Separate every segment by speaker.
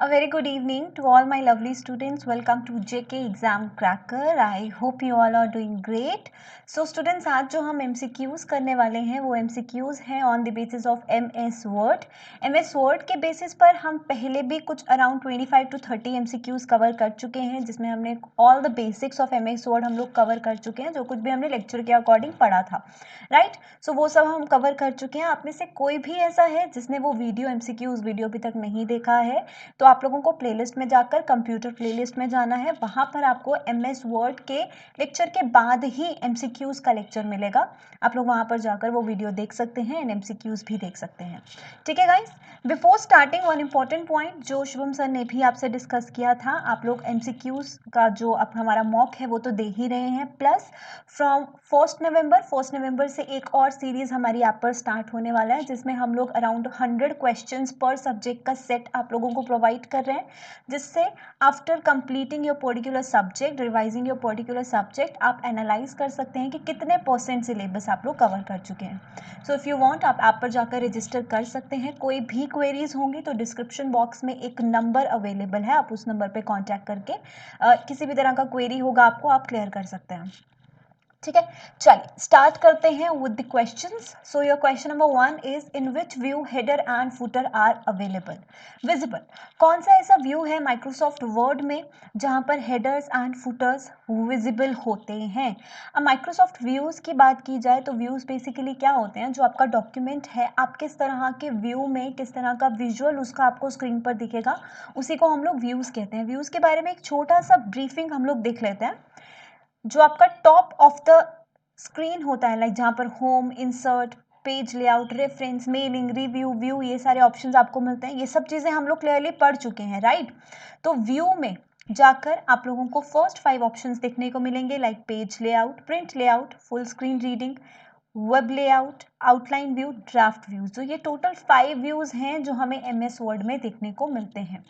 Speaker 1: A very good evening to all my lovely students. Welcome to JK Exam Cracker. I hope you all are doing great. So students, आज जो हम MCQs करने वाले हैं वो MCQs हैं on the basis of MS Word. MS Word के basis पर हम पहले भी कुछ around 25 to 30 MCQs कवर कर चुके हैं, जिसमें हमने all the basics of MS Word हम लोग कवर कर चुके हैं, जो कुछ भी हमने लेक्चर के अकॉर्डिंग पढ़ा था, राइट? सो वो सब हम कवर कर चुके हैं. आप में से कोई भी ऐसा है जिसने वो वीडियो MCQs वीडियो अभी तक नहीं देखा है, तो आप लोगों को प्लेलिस्ट में जाकर कंप्यूटर प्लेलिस्ट में जाना है. वहाँ पर आपको MS वर्ड के लेक्चर के बाद ही MCQs का लेक्चर मिलेगा. आप लोग वहाँ पर जाकर वो वीडियो देख सकते हैं एंड MCQs भी देख सकते हैं. ठीक है guys, before starting one important point जो शुभम सर ने भी आपसे डिस्कस किया था, आप लोग MCQs का जो अब हमारा मॉक है वो तो दे ही रहे हैं, प्लस फ्रॉम 1 नवंबर से एक और सीरीज हमारी ऐप पर स्टार्ट होने वाला है, जिसमें हम लोग अराउंड 100 क्वेश्चंस पर सब्जेक्ट का सेट आप लोगों को प्रोवाइड कर रहे हैं, जिससे after completing your particular subject, revising your particular subject, आप एनालाइज कर सकते हैं कि कितने % सिलेबस आप लोग कवर कर चुके हैं. सो इफ़ यू वांट, आप ऐप पर जाकर रजिस्टर कर सकते हैं. कोई भी क्वेरीज होंगी तो डिस्क्रिप्शन बॉक्स में एक नंबर अवेलेबल है, आप उस नंबर पर कॉन्टैक्ट करके किसी भी तरह का क्वेरी होगा आपको, आप क्लियर कर सकते हैं. ठीक है, चलिए स्टार्ट करते हैं with the questions. So your question number 1 is in which view header and footer are available visible. कौन सा ऐसा व्यू है माइक्रोसॉफ्ट वर्ड में जहां पर हेडर्स एंड फुटर्स विजिबल होते हैं? अब माइक्रोसॉफ्ट व्यूज की बात की जाए तो व्यूज बेसिकली क्या होते हैं? जो आपका डॉक्यूमेंट है, आप किस तरह के व्यू में, किस तरह का विजुअल उसका आपको स्क्रीन पर दिखेगा, उसी को हम लोग व्यूज कहते हैं. व्यूज के बारे में एक छोटा सा ब्रीफिंग हम लोग देख लेते हैं. जो आपका टॉप ऑफ द स्क्रीन होता है, लाइक जहाँ पर home, insert, page layout, reference, mailing, review, view, ये सारे ऑप्शंस आपको मिलते हैं. ये सब चीज़ें हम लोग क्लियरली पढ़ चुके हैं, राइट? तो व्यू में जाकर आप लोगों को फर्स्ट 5 ऑप्शंस देखने को मिलेंगे, like page layout, print layout, full screen reading, web layout, outline view, draft view. तो ये टोटल 5 व्यूज हैं जो हमें MS वर्ड में देखने को मिलते हैं.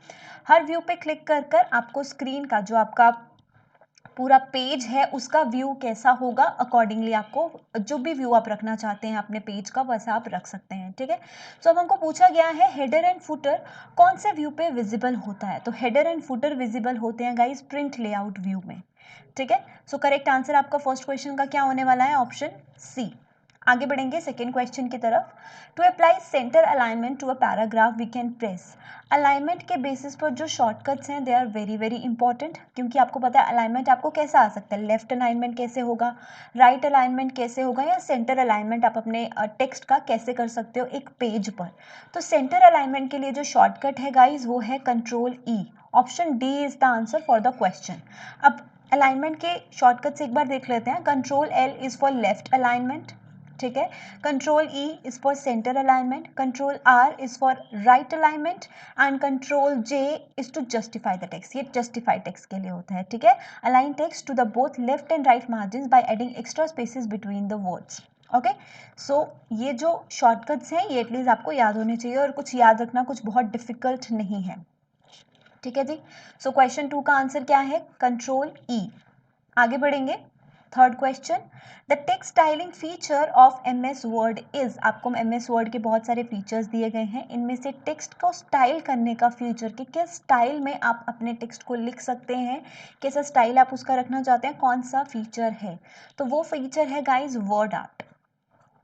Speaker 1: हर व्यू पे क्लिक कर कर आपको स्क्रीन का जो आपका पूरा पेज है उसका व्यू कैसा होगा, अकॉर्डिंगली आपको जो भी व्यू आप रखना चाहते हैं अपने पेज का वैसा आप रख सकते हैं. ठीक है, सो अब हमको पूछा गया है हेडर एंड फुटर कौन से व्यू पे विजिबल होता है. तो हेडर एंड फुटर विजिबल होते हैं गाइस प्रिंट लेआउट व्यू में. ठीक है, सो करेक्ट आंसर आपका फर्स्ट क्वेश्चन का क्या होने वाला है? Option C. आगे बढ़ेंगे सेकेंड क्वेश्चन की तरफ. To apply centre alignment to a paragraph we can press. Alignment के बेसिस पर जो शॉर्टकट्स हैं they are very very important, क्योंकि आपको पता है अलाइनमेंट आपको कैसा आ सकता है. लेफ्ट अलाइनमेंट कैसे होगा, राइट अलाइनमेंट कैसे होगा, या सेंटर अलाइनमेंट आप अपने टेक्स्ट का कैसे कर सकते हो एक पेज पर. तो सेंटर अलाइनमेंट के लिए जो शॉर्टकट है गाइज वो है control E. Option D is the answer for the question. अब अलाइनमेंट के शॉर्टकट्स एक बार देख लेते हैं. Control L is for left alignment. ठीक है, control E is for centre alignment, control R is for right alignment and control J is to justify the text. ये जस्टिफाई टेक्स्ट के लिए होता है. ठीक है, align text to the both left and right margin by adding extra spaces between the words. Okay, so ये जो shortcuts हैं ये एटलीस्ट आपको याद होने चाहिए, और कुछ याद रखना कुछ बहुत डिफिकल्ट नहीं है. ठीक है जी, सो क्वेश्चन 2 का आंसर क्या है? Control E. आगे बढ़ेंगे. Third question, the text styling feature of MS word is. आपको MS वर्ड के बहुत सारे फीचर्स दिए गए हैं, इनमें से टेक्स्ट को स्टाइल करने का फीचर कि किस स्टाइल में आप अपने टेक्स्ट को लिख सकते हैं, कैसा स्टाइल आप उसका रखना चाहते हैं, कौन सा फीचर है? तो वो फीचर है गाइज वर्ड आर्ट.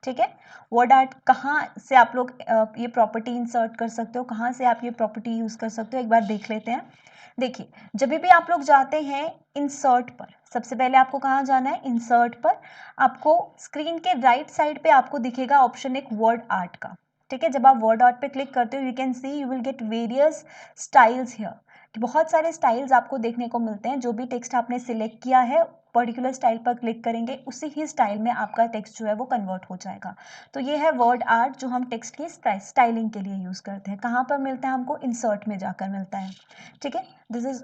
Speaker 1: ठीक है, वर्ड आर्ट कहाँ से आप लोग ये प्रॉपर्टी इंसर्ट कर सकते हो, कहाँ से आप ये प्रॉपर्टी यूज कर सकते हो, एक बार देख लेते हैं. देखिए, जब भी आप लोग जाते हैं इंसर्ट पर, सबसे पहले आपको कहाँ जाना है? इंसर्ट पर. आपको स्क्रीन के राइट साइड पे आपको दिखेगा ऑप्शन एक वर्ड आर्ट का. ठीक है, जब आप वर्ड आर्ट पे क्लिक करते हो you can see you will get various styles here. कि बहुत सारे स्टाइल्स आपको देखने को मिलते हैं. जो भी टेक्स्ट आपने सिलेक्ट किया है पर्टिकुलर स्टाइल पर क्लिक करेंगे उसी ही स्टाइल में आपका टेक्स्ट जो है वो कन्वर्ट हो जाएगा. तो ये है वर्ड आर्ट जो हम टेक्स्ट की स्टाइलिंग के लिए यूज करते हैं. कहाँ पर मिलता है? हमको इंसर्ट में जाकर मिलता है. ठीक है, this is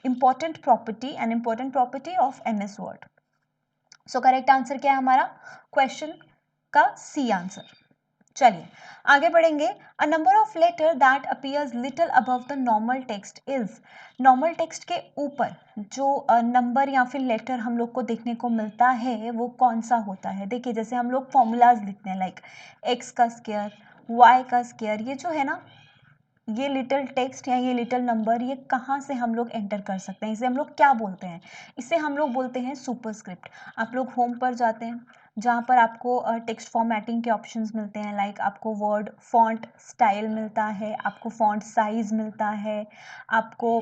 Speaker 1: important property, an important property of MS word. So correct answer क्या है हमारा? क्वेश्चन का सी आंसर. चलिए आगे बढ़ेंगे. A number of letter that appears little above the normal text is. Normal text के ऊपर जो नंबर या फिर लेटर हम लोग को देखने को मिलता है वो कौन सा होता है? देखिए, जैसे हम लोग फॉर्मूलाज लिखते हैं लाइक x का स्क्वायर, y का स्क्वायर, ये जो है ना ये लिटिल टेक्स्ट या ये लिटिल नंबर ये कहाँ से हम लोग एंटर कर सकते हैं, इसे हम लोग क्या बोलते हैं? इसे हम लोग बोलते हैं सुपरस्क्रिप्ट। आप लोग होम पर जाते हैं जहाँ पर आपको टेक्स्ट फॉर्मेटिंग के ऑप्शंस मिलते हैं, लाइक आपको वर्ड फॉन्ट स्टाइल मिलता है, आपको फॉन्ट साइज मिलता है, आपको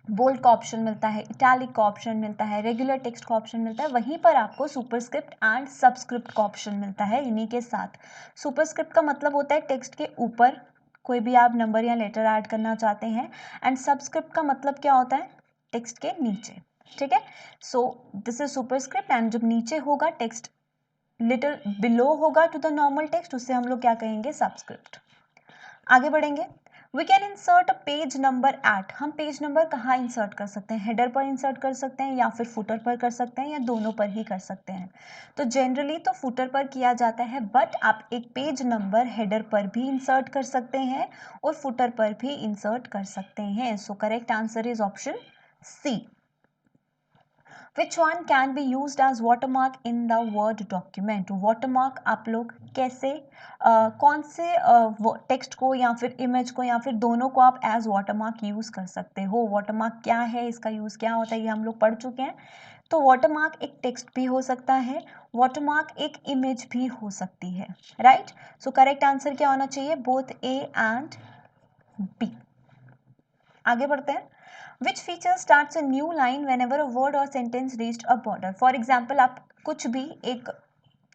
Speaker 1: बोल्ड का ऑप्शन मिलता है, इटैलिक का ऑप्शन मिलता है, रेगुलर टेक्स्ट का ऑप्शन मिलता है। वहीं पर आपको सुपरस्क्रिप्ट एंड सबस्क्रिप्ट का ऑप्शन मिलता है इन्हीं के साथ। सुपरस्क्रिप्ट का मतलब होता है टेक्स्ट के ऊपर कोई भी आप नंबर या लेटर ऐड करना चाहते हैं, एंड सबस्क्रिप्ट का मतलब क्या होता है? टेक्स्ट के नीचे। ठीक है, so this is superscript, and जब नीचे होगा टेक्स्ट लिटिल बिलो होगा टू द नॉर्मल टेक्स्ट, उससे हम लोग क्या कहेंगे? सबस्क्रिप्ट। आगे बढ़ेंगे। We can insert a page number at. हम पेज नंबर कहाँ इंसर्ट कर सकते हैं? हेडर पर इंसर्ट कर सकते हैं या फिर फुटर पर कर सकते हैं या दोनों पर ही कर सकते हैं। तो जनरली तो फुटर पर किया जाता है, बट आप एक पेज नंबर हेडर पर भी इंसर्ट कर सकते हैं और फुटर पर भी इंसर्ट कर सकते हैं। So correct answer is option C. Which one can be use as watermark in the word document? Watermark आप लोग कैसे कौन से टेक्स्ट को या फिर इमेज को या फिर दोनों को आप एज वाटरमार्क यूज कर सकते हो? वाटरमार्क क्या है, इसका यूज क्या होता है, ये हम लोग पढ़ चुके हैं। तो वाटरमार्क एक टेक्स्ट भी हो सकता है, वाटरमार्क एक इमेज भी हो सकती है, राइट? सो करेक्ट आंसर क्या होना चाहिए? Both A and B. आगे बढ़ते हैं। Which feature starts a new line whenever a word or sentence reached a border? For example, आप कुछ भी एक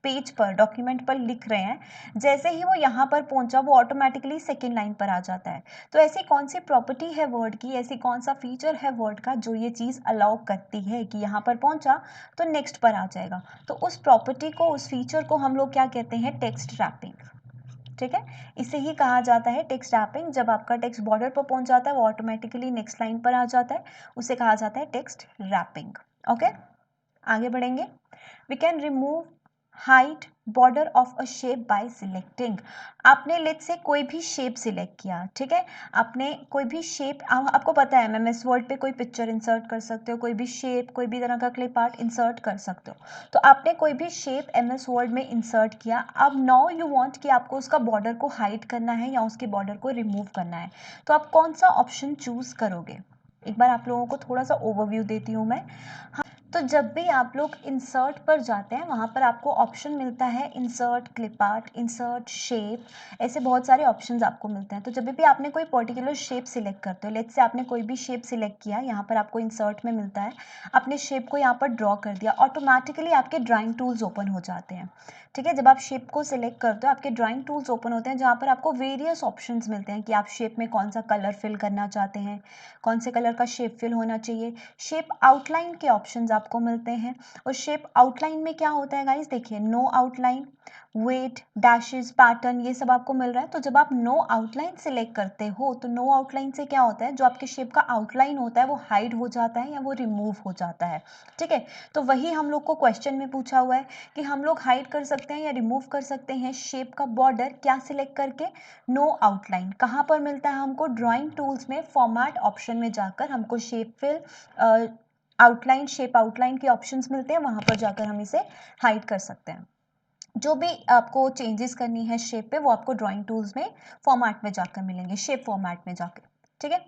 Speaker 1: पेज पर डॉक्यूमेंट पर लिख रहे हैं, जैसे ही वो यहाँ पर पहुंचा वो ऑटोमेटिकली सेकेंड लाइन पर आ जाता है। तो ऐसी कौन सी प्रॉपर्टी है वर्ड की, ऐसी कौन सा फीचर है वर्ड का जो ये चीज़ अलाउ करती है कि यहाँ पर पहुंचा तो नेक्स्ट पर आ जाएगा? तो उस प्रॉपर्टी को, उस फीचर को हम लोग क्या कहते हैं? Text wrapping. ठीक है, इसे ही कहा जाता है टेक्स्ट रैपिंग। जब आपका टेक्स्ट बॉर्डर पर पहुंच जाता है वो ऑटोमेटिकली नेक्स्ट लाइन पर आ जाता है, उसे कहा जाता है टेक्स्ट रैपिंग। ओके, आगे बढ़ेंगे। We can remove height border of a shape by selecting. आपने लेट्स से कोई भी शेप सिलेक्ट किया, ठीक है, आपने कोई भी शेप, आपको पता है एमएस वर्ड पे कोई पिक्चर इंसर्ट कर सकते हो, कोई भी शेप, कोई भी तरह का क्लिप आर्ट इंसर्ट कर सकते हो। तो आपने कोई भी शेप एमएस वर्ड में इंसर्ट किया, अब नाउ यू वांट कि आपको उसका बॉर्डर को हाइड करना है या उसके बॉर्डर को रिमूव करना है, तो आप कौन सा ऑप्शन चूज करोगे? एक बार आप लोगों को थोड़ा सा ओवरव्यू देती हूँ मैं। तो जब भी आप लोग इंसर्ट पर जाते हैं वहाँ पर आपको ऑप्शन मिलता है insert clip art, insert shape, ऐसे बहुत सारे ऑप्शंस आपको मिलते हैं। तो जब भी आपने कोई पर्टिकुलर शेप सिलेक्ट करते हो, लेट्स से आपने कोई भी शेप सिलेक्ट किया, यहाँ पर आपको इंसर्ट में मिलता है, अपने शेप को यहाँ पर ड्रॉ कर दिया, ऑटोमेटिकली आपके ड्राइंग टूल्स ओपन हो जाते हैं। ठीक है, जब आप शेप को सिलेक्ट करते हो आपके ड्राइंग टूल्स ओपन होते हैं जहाँ पर आपको वेरियस ऑप्शंस मिलते हैं कि आप शेप में कौन सा कलर फिल करना चाहते हैं, कौन से कलर का शेप फिल होना चाहिए। शेप आउटलाइन के ऑप्शंस आपको मिलते हैं, और शेप आउटलाइन में क्या होता है गाइस? देखिए, no outline, weight, dashes, pattern, ये सब आपको मिल रहा है। तो जब आप नो आउटलाइन सिलेक्ट करते हो तो नो आउटलाइन से क्या होता है? जो आपके शेप का आउटलाइन होता है वो हाइड हो जाता है या वो रिमूव हो जाता है। ठीक है, तो वही हम लोग को क्वेश्चन में पूछा हुआ है कि हम लोग हाइड कर सकते हैं या रिमूव कर सकते हैं शेप का बॉर्डर क्या सिलेक्ट करके? No outline. कहाँ पर मिलता है हमको? ड्राइंग टूल्स में फॉर्मेट ऑप्शन में जाकर हमको shape fill, outline, shape outline के ऑप्शंस मिलते हैं, वहां पर जाकर हम इसे हाइड कर सकते हैं। जो भी आपको चेंजेस करनी है शेप पे वो आपको ड्राइंग टूल्स में फॉर्मेट में जाकर मिलेंगे, शेप फॉर्मेट में जाकर। ठीक है,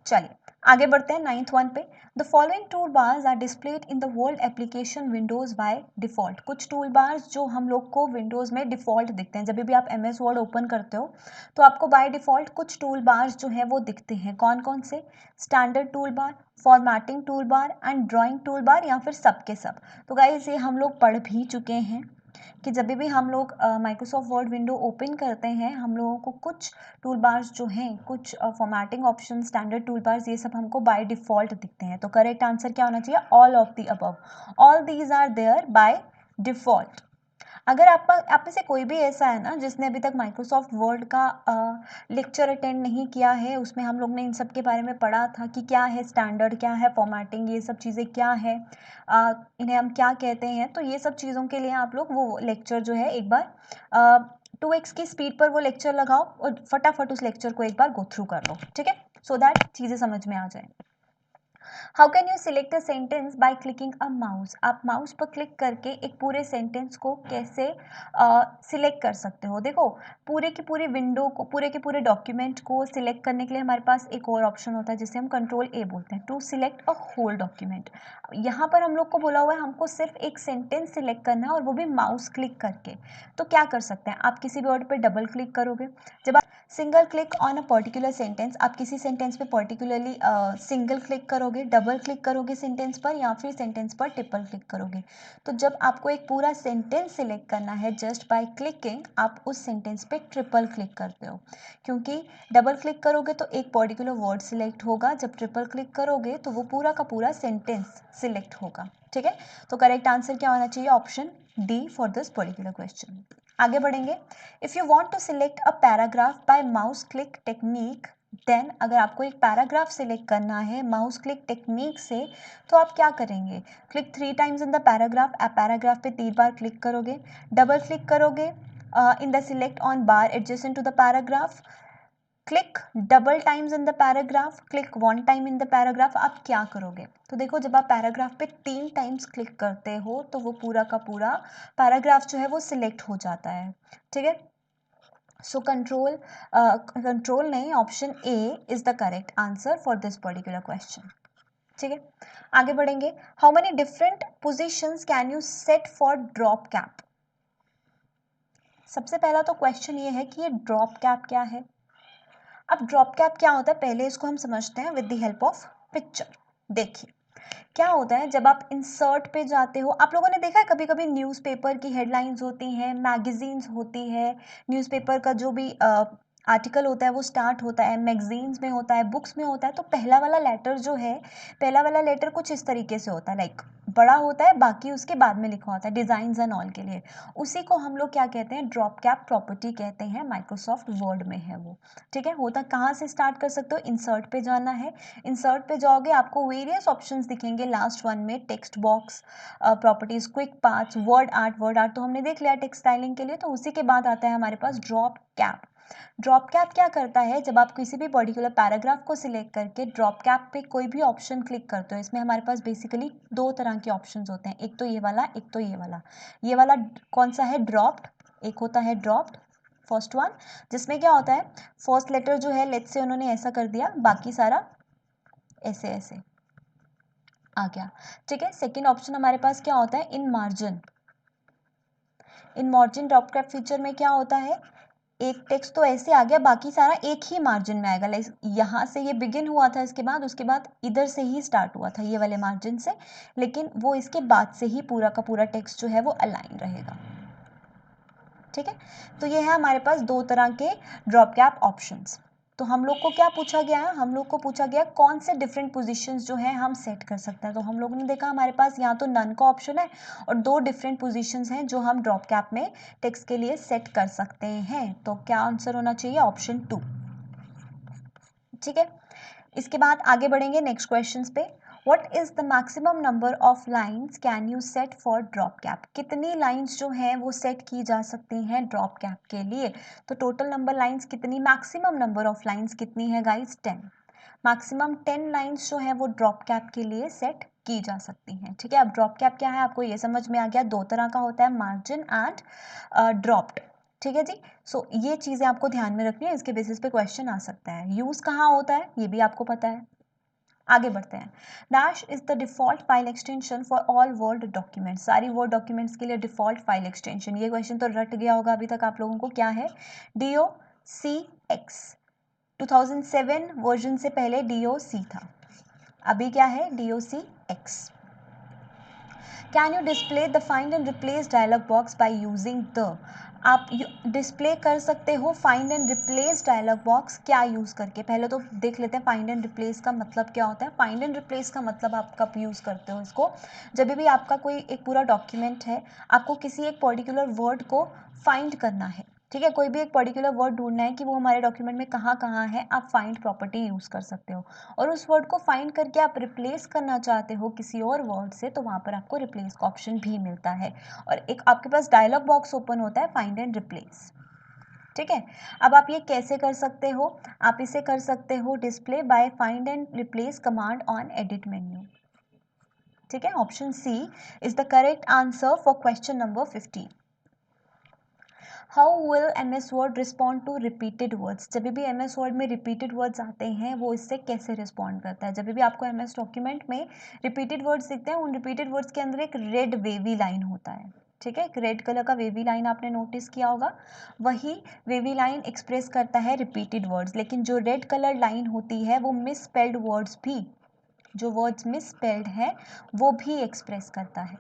Speaker 1: चलिए आगे बढ़ते हैं 9th वन पे। The following tool bars are displayed in the world application windows by default. कुछ टूल बार्स जो हम लोग को विंडोज में डिफॉल्ट दिखते हैं, जब भी आप एमएस वर्ड ओपन करते हो तो आपको बाय डिफॉल्ट कुछ टूल बार्स जो है वो दिखते हैं। कौन कौन से? Standard tool bar, formatting tool bar and drawing tool bar, या फिर सब के सब। तो गाइस ये हम लोग पढ़ भी चुके हैं कि जब भी हम लोग माइक्रोसॉफ्ट वर्ड विंडो ओपन करते हैं हम लोगों को कुछ टूल बार्स जो हैं, कुछ formatting option, standard tool bars, ये सब हमको बाय डिफॉल्ट दिखते हैं। तो करेक्ट आंसर क्या होना चाहिए? All of the above, all these are there by default. अगर आप में से कोई भी ऐसा है ना जिसने अभी तक माइक्रोसॉफ्ट वर्ड का लेक्चर अटेंड नहीं किया है, उसमें हम लोग ने इन सब के बारे में पढ़ा था कि क्या है स्टैंडर्ड, क्या है फॉर्मेटिंग, ये सब चीज़ें क्या है, इन्हें हम क्या कहते हैं, तो ये सब चीज़ों के लिए आप लोग वो लेक्चर जो है एक बार 2x की स्पीड पर वो लेक्चर लगाओ और फटाफट उस लेक्चर को एक बार गो थ्रू कर लो। ठीक है, सो दैट चीज़ें समझ में आ जाए। How can you select a sentence by clicking a mouse? आप माउस पर क्लिक करके एक पूरे सेंटेंस को कैसे सिलेक्ट कर सकते हो? देखो, पूरे की पूरी विंडो को, पूरे के पूरे डॉक्यूमेंट को सिलेक्ट करने के लिए हमारे पास एक और ऑप्शन होता है जिसे हम कंट्रोल ए बोलते हैं, to select a whole document. यहाँ पर हम लोग को बोला हुआ है हमको सिर्फ एक सेंटेंस सिलेक्ट करना है और वो भी माउस क्लिक करके। तो क्या कर सकते हैं, आप किसी भी वर्ड पर डबल क्लिक करोगे। जब आप single click on a particular sentence, आप किसी सेंटेंस पे पर्टिकुलरली सिंगल क्लिक करोगे, डबल क्लिक करोगे सेंटेंस पर, या फिर सेंटेंस पर ट्रिपल क्लिक करोगे। तो जब आपको एक पूरा सेंटेंस सिलेक्ट करना है जस्ट बाय क्लिकिंग, आप उस सेंटेंस पे ट्रिपल क्लिक करते हो, क्योंकि डबल क्लिक करोगे तो एक पर्टिकुलर वर्ड सिलेक्ट होगा, जब ट्रिपल क्लिक करोगे तो वो पूरा का पूरा सेंटेंस सिलेक्ट होगा। ठीक है, तो करेक्ट आंसर क्या होना चाहिए? Option D for this particular question. आगे बढ़ेंगे। If you want to select a paragraph by mouse click technique, then अगर आपको एक पैराग्राफ सिलेक्ट करना है माउस क्लिक टेक्निक से, तो आप क्या करेंगे? Click 3 times in the paragraph, आप पैराग्राफ पे 3 बार क्लिक करोगे, डबल क्लिक करोगे in the select on bar adjacent to the paragraph, click double times in the paragraph, click 1 time in the paragraph, आप क्या करोगे? तो देखो, जब आप पैराग्राफ पे 3 टाइम्स क्लिक करते हो तो वो पूरा का पूरा पैराग्राफ जो है वो सिलेक्ट हो जाता है। ठीक है, सो कंट्रोल नहीं, option A is the correct answer for this particular question. ठीक है, आगे बढ़ेंगे। How many different positions can you set for drop cap? सबसे पहला तो क्वेश्चन ये है कि ये ड्रॉप कैप क्या है। अब ड्रॉप कैप क्या होता है, पहले इसको हम समझते हैं with the help of picture. देखिए क्या होता है, जब आप इंसर्ट पे जाते हो, आप लोगों ने देखा है कभी कभी न्यूज़पेपर की हेडलाइंस होती हैं, मैगजीन्स होती है, न्यूज़पेपर का जो भी आर्टिकल होता है वो स्टार्ट होता है, मैगजीन्स में होता है, बुक्स में होता है, तो पहला वाला लेटर जो है, पहला वाला लेटर कुछ इस तरीके से होता है, लाइक बड़ा होता है, बाकी उसके बाद में लिखा होता है डिजाइन्स एंड ऑल के लिए। उसी को हम लोग क्या कहते हैं? ड्रॉप कैप प्रॉपर्टी कहते हैं, माइक्रोसॉफ्ट वर्ड में है वो। ठीक है, होता कहाँ से स्टार्ट कर सकते हो? इंसर्ट पे जाना है, इंसर्ट पे जाओगे, आपको वेरियस ऑप्शंस दिखेंगे, लास्ट वन में text box, properties, quick paths, word art. Word art तो हमने देख लिया टेक्स्ट स्टाइलिंग के लिए, तो उसी के बाद आता है हमारे पास ड्रॉप कैप। ड्रॉप कैप क्या करता है, जब आप किसी भी पर्टिकुलर पैराग्राफ को सिलेक्ट करके ड्रॉप कैप पे कोई भी ऑप्शन क्लिक करते हो, इसमें हमारे पास बेसिकली 2 तरह के ऑप्शंस होते हैं, एक तो ये वाला, एक तो ये वाला। ये वाला कौन सा है? ड्रॉप्ड। एक होता है ड्रॉप्ड, फर्स्ट वन, जिसमें क्या होता है, फर्स्ट लेटर जो है लेट्स से उन्होंने ऐसा कर दिया, बाकी सारा ऐसे ऐसे आ गया। ठीक है, सेकेंड ऑप्शन हमारे पास क्या होता है? In margin. In margin drop cap feature में क्या होता है, एक टेक्स्ट तो ऐसे आ गया, बाकी सारा एक ही मार्जिन में आएगा, लाइक यहाँ से ये बिगिन हुआ था, इसके बाद उसके बाद इधर से ही स्टार्ट हुआ था ये वाले मार्जिन से, लेकिन वो इसके बाद से ही पूरा का पूरा टेक्स्ट जो है वो अलाइन रहेगा। ठीक है, तो ये है हमारे पास 2 तरह के ड्रॉप कैप ऑप्शंस। तो हम लोग को क्या पूछा गया है? हम लोग को पूछा गया कौन से डिफरेंट पोजीशंस जो है हम सेट कर सकते हैं। तो हम लोगों ने देखा हमारे पास यहाँ तो नन का ऑप्शन है और 2 डिफरेंट पोजीशंस हैं जो हम ड्रॉप कैप में टेक्स्ट के लिए सेट कर सकते हैं। तो क्या आंसर होना चाहिए? ऑप्शन 2। ठीक है, इसके बाद आगे बढ़ेंगे नेक्स्ट क्वेश्चन पे। What is the maximum number of lines can you set for drop cap? कितनी लाइंस जो हैं वो सेट की जा सकती हैं ड्रॉप कैप के लिए? तो टोटल नंबर लाइंस कितनी, मैक्सिमम नंबर ऑफ लाइंस कितनी है गाइस? 10। मैक्सिमम 10 लाइंस जो है वो ड्रॉप कैप के लिए सेट की जा सकती हैं। ठीक है, अब ड्रॉप कैप क्या है आपको ये समझ में आ गया, 2 तरह का होता है, मार्जिन एंड ड्रॉप्ड। ठीक है जी, सो ये चीज़ें आपको ध्यान में रखनी है, इसके बेसिस पे क्वेश्चन आ सकता है। यूज़ कहाँ होता है ये भी आपको पता है। आगे बढ़ते हैं। Dash is the default file extension for all word documents. सारी वर्ड डॉक्यूमेंट्स के लिए डिफॉल्ट फाइल एक्सटेंशन, ये क्वेश्चन तो रट गया होगा अभी तक आप लोगों को, क्या है? DOCX। 2007 वर्जन से पहले DOC था, अभी क्या है? DOCX। Can you display the find and replace dialog box by using the? आप डिस्प्ले कर सकते हो find and replace dialog box क्या यूज़ करके? पहले तो देख लेते हैं फाइंड एंड रिप्लेस का मतलब क्या होता है। फाइंड एंड रिप्लेस का मतलब आप कब यूज़ करते हो इसको? जब भी आपका कोई एक पूरा डॉक्यूमेंट है, आपको किसी एक पर्टिकुलर वर्ड को फाइंड करना है। ठीक है, कोई भी एक पर्टिकुलर वर्ड ढूंढना है कि वो हमारे डॉक्यूमेंट में कहाँ कहाँ है, आप फाइंड प्रॉपर्टी यूज़ कर सकते हो। और उस वर्ड को फाइंड करके आप रिप्लेस करना चाहते हो किसी और वर्ड से, तो वहाँ पर आपको रिप्लेस का ऑप्शन भी मिलता है। और एक आपके पास डायलॉग बॉक्स ओपन होता है फाइंड एंड रिप्लेस। ठीक है। अब आप ये कैसे कर सकते हो, आप इसे कर सकते हो display by find and replace command on edit menu. ठीक है, option C is the correct answer for question number 15। How will M S word respond to repeated words, जब भी एम एस वर्ड में रिपीटेड वर्ड्स आते हैं वो इससे कैसे रिस्पॉन्ड करता है। जब भी आपको एम एस डॉक्यूमेंट में रिपीटेड वर्ड्स दिखते हैं, उन रिपीटेड वर्ड्स के अंदर एक रेड वेवी लाइन होता है। ठीक है, एक रेड कलर का वेवी लाइन आपने नोटिस किया होगा, वही वेवी लाइन एक्सप्रेस करता है रिपीटेड वर्ड्स। लेकिन जो रेड कलर लाइन होती है वो मिस स्पेल्ड वर्ड्स भी, जो वर्ड्स मिस स्पेल्ड है वो भी एक्सप्रेस करता है।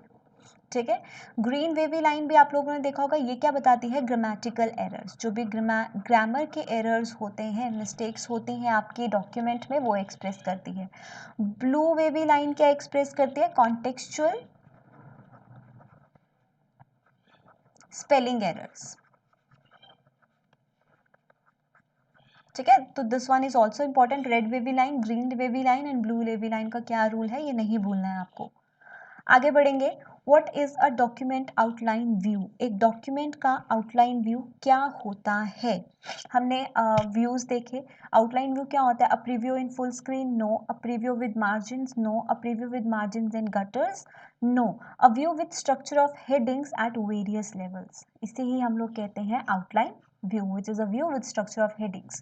Speaker 1: ठीक है, ग्रीन वेवी लाइन भी आप लोगों ने देखा होगा, ये क्या बताती है, ग्रामेटिकल एरर्स, जो भी ग्रामर के एरर्स होते हैं, मिस्टेक्स होती हैं आपके डॉक्यूमेंट में, वो एक्सप्रेस करती है। ब्लू वेवी लाइन क्या एक्सप्रेस करती है, कॉन्टेक्चुअल स्पेलिंग एरर्स। ठीक है, तो this one is also important, red wavy line, green wavy line and blue wavy line का क्या रूल है ये नहीं भूलना है आपको। आगे बढ़ेंगे, what is a document outline view, एक डॉक्यूमेंट का आउटलाइन व्यू क्या होता है। हमने व्यूज देखे, आउटलाइन व्यू क्या होता है, a preview in full screen, no, a preview with margins, no, a preview with margins and gutters, no, a view with structure of headings at various levels, इसे ही हम लोग कहते हैं outline view, which is a view with structure of headings.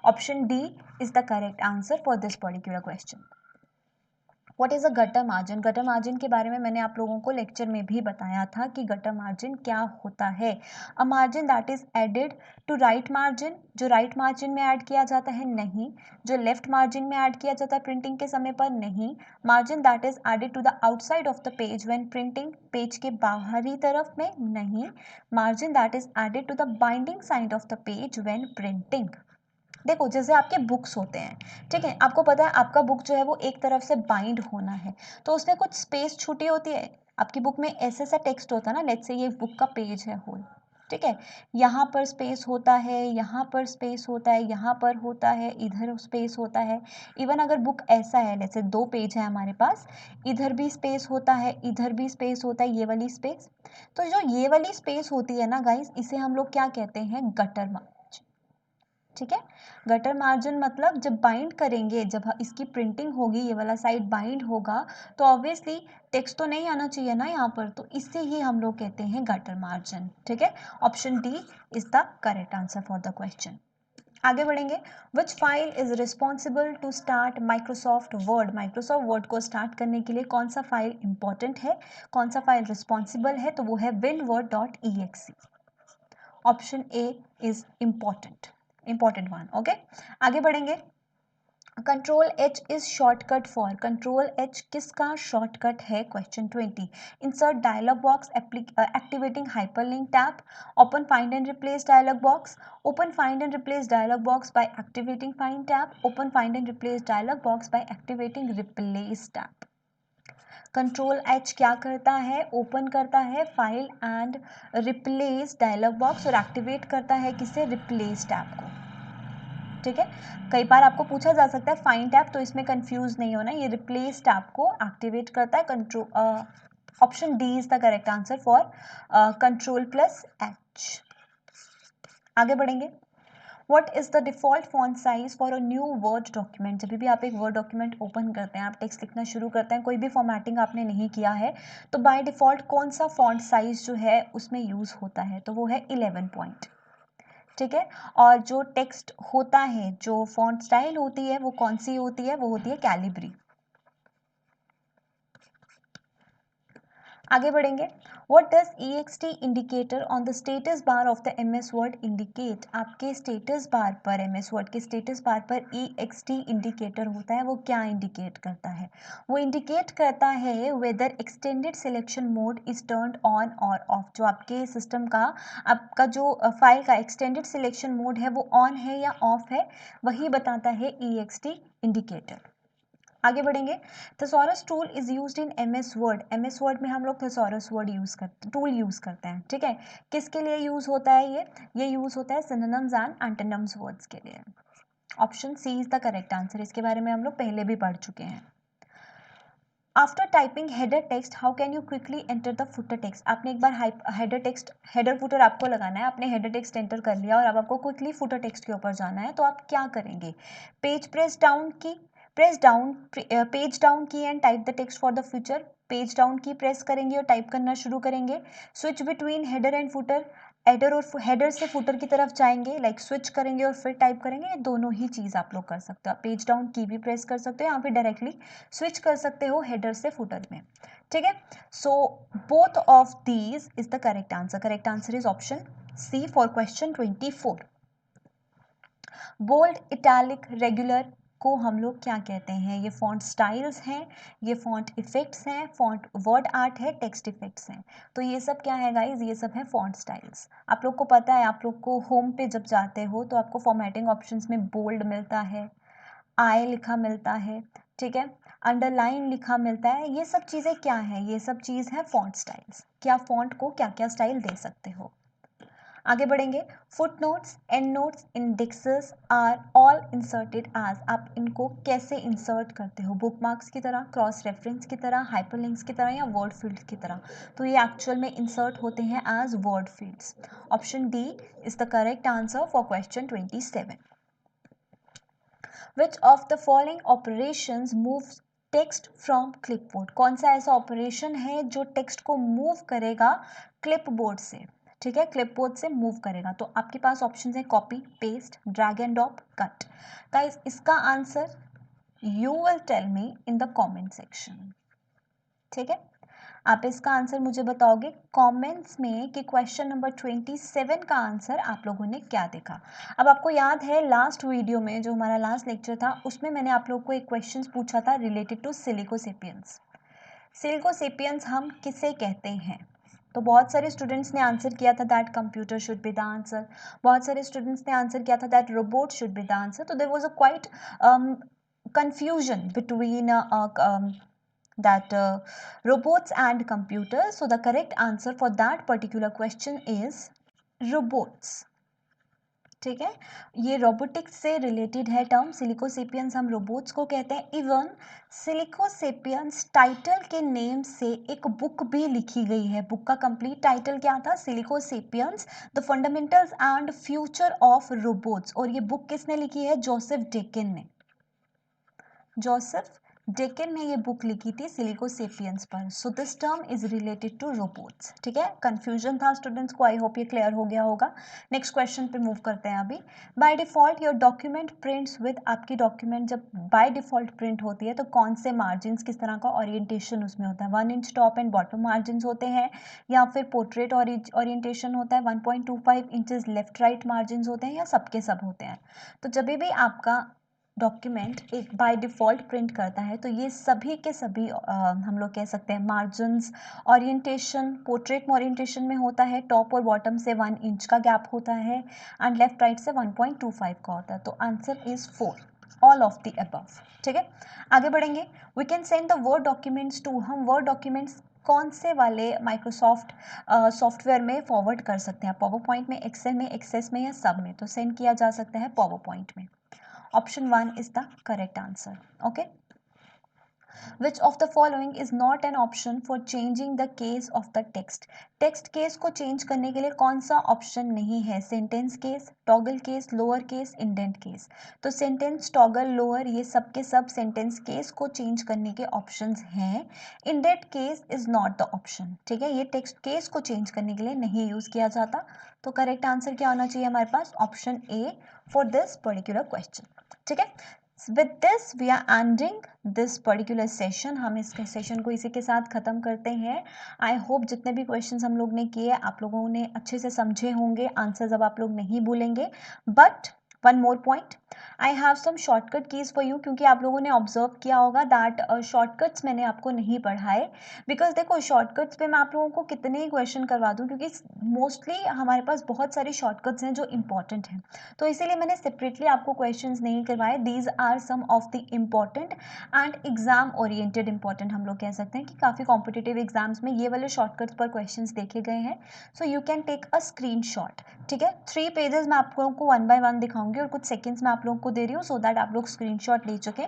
Speaker 1: Option D is the correct answer for this particular question. What is a gutter margin? Gutter margin के बारे में मैंने आप लोगों को लेक्चर में भी बताया था कि गटर मार्जिन क्या होता है। A margin that is added to right margin, जो राइट मार्जिन में ऐड किया जाता है, नहीं। जो लेफ्ट मार्जिन में ऐड किया जाता है प्रिंटिंग के समय पर, नहीं। Margin that is added to the outside of the page when printing, page के बाहरी तरफ में, नहीं। Margin that is added to the binding side of the page when printing. देखो, जैसे आपके बुक्स होते हैं, ठीक है, आपको पता है आपका बुक जो है वो एक तरफ से बाइंड होना है, तो उसमें कुछ स्पेस छूटी होती है। आपकी बुक में ऐसे सा टेक्स्ट होता है ना, लेट्स से ये बुक का पेज है होल, ठीक है, यहाँ पर स्पेस होता है, यहाँ पर स्पेस होता है, यहाँ पर होता है, इधर स्पेस होता है। इवन अगर बुक ऐसा है, जैसे 2 पेज है हमारे पास, इधर भी स्पेस होता है, इधर भी स्पेस होता है, ये वाली स्पेस। तो जो ये वाली स्पेस होती है ना गाइस, इसे हम लोग क्या कहते हैं, गटर मार्जिन। ठीक है, गटर मार्जिन मतलब जब बाइंड करेंगे, जब इसकी प्रिंटिंग होगी, ये वाला साइड बाइंड होगा, तो ऑब्वियसली टेक्स्ट तो नहीं आना चाहिए ना यहाँ पर, तो इससे ही हम लोग कहते हैं गटर मार्जिन। ठीक है, option D is the correct answer for the question. आगे बढ़ेंगे, which file is responsible to start Microsoft Word, Microsoft Word को स्टार्ट करने के लिए कौन सा फाइल इंपॉर्टेंट है, कौन सा फाइल रिस्पॉन्सिबल है, तो वो है winword.exe। Option A is important one. Okay, आगे बढ़ेंगे, control H is shortcut for, control H किसका शॉर्टकट है, question 20। Insert dialog box, activating hyperlink tab, open find and replace dialog box, open find and replace dialog box by activating find tab, open find and replace dialog box by activating replace tab. Control H क्या करता है, open करता है file and replace dialog box और activate करता है किसे, replace tab को। ठीक है, कई बार आपको पूछा जा सकता है फाइंड टैब, तो इसमें कंफ्यूज नहीं होना, ये रिप्लेस टैब को एक्टिवेट करता है। Control, option D is the correct answer for control plus H. आगे बढ़ेंगे, what is the default font size for a new word document, जब भी आप एक वर्ड डॉक्यूमेंट ओपन करते हैं, आप टेक्स्ट लिखना शुरू करते हैं, कोई भी फॉर्मेटिंग आपने नहीं किया है, तो बाय डिफॉल्ट कौन सा फॉन्ट साइज जो है उसमें यूज होता है, तो वो है 11 पॉइंट। ठीक है, और जो टेक्स्ट होता है, जो फॉन्ट स्टाइल होती है, वो कौन सी होती है, वो होती है कैलिब्री। आगे बढ़ेंगे, what does EXT indicator on the status bar of the MS word indicate, आपके स्टेटस बार पर, MS वर्ड के स्टेटस बार पर EXT इंडिकेटर होता है, वो क्या इंडिकेट करता है, वो इंडिकेट करता है whether extended selection mode is turned on और ऑफ, जो आपके सिस्टम का, आपका जो फाइल का एक्सटेंडेड सिलेक्शन मोड है वो ऑन है या ऑफ है, वही बताता है EXT इंडिकेटर। आगे बढ़ेंगे, thesaurus tool is used in MS Word में हम लोग थेसॉरस वर्ड टूल यूज करते हैं। ठीक है, किसके लिए यूज होता है ये यूज होता है सिनोनिम्स एंड एंटोनिम्स वर्ड्स के लिए। Option C is the correct answer, इसके बारे में हम लोग पहले भी पढ़ चुके हैं। After typing header text how can you quickly enter the footer text. आपने एक बार हेडर टेक्स्ट, हेडर फुटर आपको लगाना है, आपने हेडर टेक्स्ट एंटर कर लिया और अब आपको क्विकली फुटर टेक्स्ट के ऊपर जाना है, तो आप क्या करेंगे? पेज प्रेस डाउन की, प्रेस डाउन पेज डाउन की and type the text for the future. Page down की प्रेस करेंगे और टाइप करना शुरू करेंगे। Switch between header and footer, header और हेडर से फुटर की तरफ जाएंगे, लाइक स्विच करेंगे और फिर टाइप करेंगे। ये दोनों ही चीज़ आप लोग कर सकते हो। आप पेज डाउन की भी प्रेस कर सकते हो, यहाँ पे डायरेक्टली स्विच कर सकते हो हेडर से फुटर में, ठीक है। So both of these is the correct answer. Correct answer is option C for question 24। Bold, italic, regular को हम लोग क्या कहते हैं? ये फॉन्ट स्टाइल्स हैं, ये फॉन्ट इफेक्ट्स हैं, फॉन्ट वर्ड आर्ट है, टेक्स्ट इफेक्ट्स हैं। तो ये सब क्या है गाइज? ये सब है फॉन्ट स्टाइल्स। आप लोग को पता है, आप लोग को होम पे जब जाते हो तो आपको फॉर्मेटिंग ऑप्शंस में बोल्ड मिलता है, आई लिखा मिलता है, ठीक है, अंडरलाइन लिखा मिलता है। ये सब चीज़ें क्या है? ये सब चीज़ है फॉन्ट स्टाइल्स। क्या फॉन्ट को क्या क्या स्टाइल दे सकते हो। आगे बढ़ेंगे। Footnotes, endnotes, indexes are all inserted as. आप इनको कैसे इंसर्ट करते हो? बुक मार्क्स की तरह, क्रॉस रेफरेंस की तरह, हाइपरलिंक्स की तरह या वर्ड फील्ड्स की तरह? तो ये एक्चुअल में इंसर्ट होते हैं as word fields. Option D is the correct answer for question 27। Which of the following operations moves text from clipboard? कौन सा ऐसा ऑपरेशन है जो टेक्स्ट को मूव करेगा क्लिपबोर्ड से? ठीक है, क्लिपबोर्ड से मूव करेगा। तो आपके पास ऑप्शन है copy, paste, drag and drop, cut. Guys इसका answer you will tell me in the comment section, ठीक है। आप इसका आंसर मुझे बताओगे कमेंट्स में कि क्वेश्चन नंबर 27 का आंसर आप लोगों ने क्या देखा। अब आपको याद है लास्ट वीडियो में जो हमारा लास्ट लेक्चर था उसमें मैंने आप लोग को एक क्वेश्चन पूछा था रिलेटेड टू सिलिकोसेपियंस। सिलिकोसेपियंस हम किसे कहते हैं? तो बहुत सारे स्टूडेंट्स ने आंसर किया था that computer should be the answer, बहुत सारे स्टूडेंट्स ने आंसर किया था that robot should be the answer. तो there was a quite confusion between that robots and computers. So the correct answer for that particular question is robots, ठीक है। ये robotics से रिलेटेड है टर्म। सिलिकोसेपियंस हम रोबोट्स को कहते हैं। इवन सिलिकोसेपियंस टाइटल के नेम से एक बुक भी लिखी गई है। बुक का कंप्लीट टाइटल क्या था? Silico Sapiens the fundamentals and future of robots. और ये बुक किसने लिखी है? जोसेफ डेकिन ने। जोसेफ डेकिन ने ये बुक लिखी थी सिलिकोसेपियंस पर। So this term is related to robots, ठीक है। कंफ्यूजन था स्टूडेंट्स को, आई होप ये क्लियर हो गया होगा। नेक्स्ट क्वेश्चन पे मूव करते हैं अभी। By default your document prints with, आपकी डॉक्यूमेंट जब बाय डिफॉल्ट प्रिंट होती है तो कौन से मार्जिन, किस तरह का ओरिएंटेशन उसमें होता है? 1 inch top and bottom margin होते हैं, या फिर पोर्ट्रेट ओरिएंटेशन होता है, 1.25 इंचेस लेफ्ट राइट मार्जिन होते हैं, या सबके सब होते हैं? तो जब भी आपका डॉक्यूमेंट एक बाय डिफ़ॉल्ट प्रिंट करता है तो ये सभी के सभी हम लोग कह सकते हैं मार्जिन्स, ओरिएंटेशन, पोर्ट्रेट में ओरिएंटेशन में होता है, टॉप और बॉटम से 1 इंच का गैप होता है एंड लेफ्ट राइट से 1.25 का होता है। तो answer is 4, all of the above, ठीक है। आगे बढ़ेंगे। We can send the word documents to, हम वर्ड डॉक्यूमेंट्स कौन से वाले माइक्रोसॉफ्ट सॉफ्टवेयर में फॉरवर्ड कर सकते हैं? पावर पॉइंट में, एक्सेल में, एक्सेस में या सब में? तो सेंड किया जा सकता है पावर पॉइंट में। Option 1 is the correct answer. Okay. Which of the following is not an option for changing the case of the text? Text case को चेंज करने के लिए कौन सा ऑप्शन नहीं है? Sentence case, toggle case, lower case, indent case. तो sentence, toggle, lower ये सब के सब सेंटेंस केस को चेंज करने के ऑप्शंस हैं। Indent case is not the option, ठीक है। ये टेक्स्ट केस को चेंज करने के लिए नहीं यूज किया जाता। तो करेक्ट आंसर क्या होना चाहिए हमारे पास? Option A for this particular question, ठीक है। With this we are ending this particular session. हम इस सेशन को इसी के साथ ख़त्म करते हैं। आई होप जितने भी क्वेश्चंस हम लोग ने किए आप लोगों ने अच्छे से समझे होंगे, आंसर्स अब आप लोग नहीं भूलेंगे। But one more point, I have some shortcut keys for you, क्योंकि आप लोगों ने ऑब्जर्व किया होगा दैट शॉर्टकट्स मैंने आपको नहीं पढ़ाए। बिकॉज देखो शॉर्टकट्स पे मैं आप लोगों को कितने ही क्वेश्चन करवा दूँ, क्योंकि मोस्टली हमारे पास बहुत सारे शॉर्टकट्स हैं जो इंपॉर्टेंट हैं, तो इसीलिए मैंने सेपरेटली आपको क्वेश्चंस नहीं करवाए। These are some of the important and exam oriented important, हम लोग कह सकते हैं कि काफ़ी कॉम्पिटिटिव एग्जाम्स में ये वाले शॉर्टकट्स पर क्वेश्चंस देखे गए हैं। So you can take a screenshot, ठीक है। 3 पेजेस मैं आप लोगों को 1 बाय 1 दिखाऊंगी और कुछ सेकेंड्स मैं आप लोगों को दे रही हूँ सो दैट आप लोग स्क्रीनशॉट ले चुके।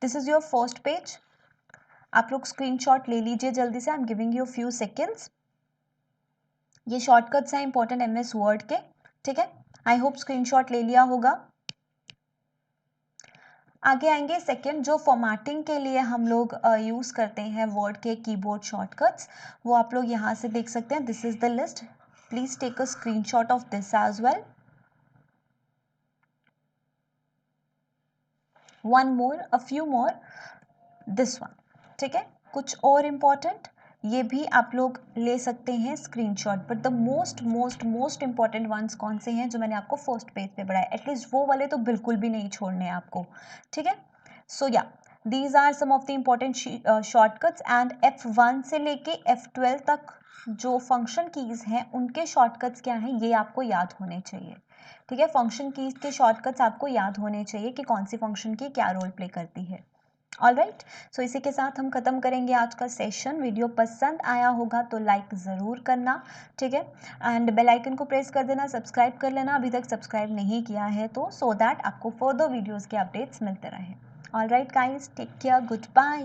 Speaker 1: This is your first page. आप लोग स्क्रीनशॉट ले लीजिए जल्दी से, I am giving you few seconds. ये शॉर्टकट्स हैं इंपॉर्टेंट MS वर्ड के, ठीक है। आई होप स्क्रीनशॉट ले लिया होगा। आगे आएंगे सेकंड, जो फॉर्मेटिंग के लिए हम लोग यूज़ करते हैं वर्ड के कीबोर्ड शॉर्टकट्स, वो आप लोग यहाँ से देख सकते हैं। This is the list, please take a screenshot of this as well. One more, a few more, this one, ठीक है। कुछ और इम्पॉर्टेंट ये भी आप लोग ले सकते हैं screenshot, but the most most most important ones कौन से हैं जो मैंने आपको फर्स्ट पेज पे पढ़ाया, एटलीस्ट वो वाले तो बिल्कुल भी नहीं छोड़ने हैं आपको, ठीक है। सो या these are some of the important shortcuts and F1 से लेके F12 तक जो फंक्शन कीज हैं उनके शॉर्टकट्स क्या हैं ये आपको याद होने चाहिए, ठीक है। फंक्शन कीज के शॉर्टकट्स आपको याद होने चाहिए कि कौन सी फंक्शन की क्या रोल प्ले करती है। ऑलराइट, सो इसी के साथ हम खत्म करेंगे आज का सेशन। वीडियो पसंद आया होगा तो लाइक ज़रूर करना, ठीक है। एंड बेल आइकन को प्रेस कर देना, सब्सक्राइब कर लेना अभी तक सब्सक्राइब नहीं किया है तो, सो दैट आपको फर्दर वीडियोज़ के अपडेट्स मिलते रहें। Alright guys, take care, good bye.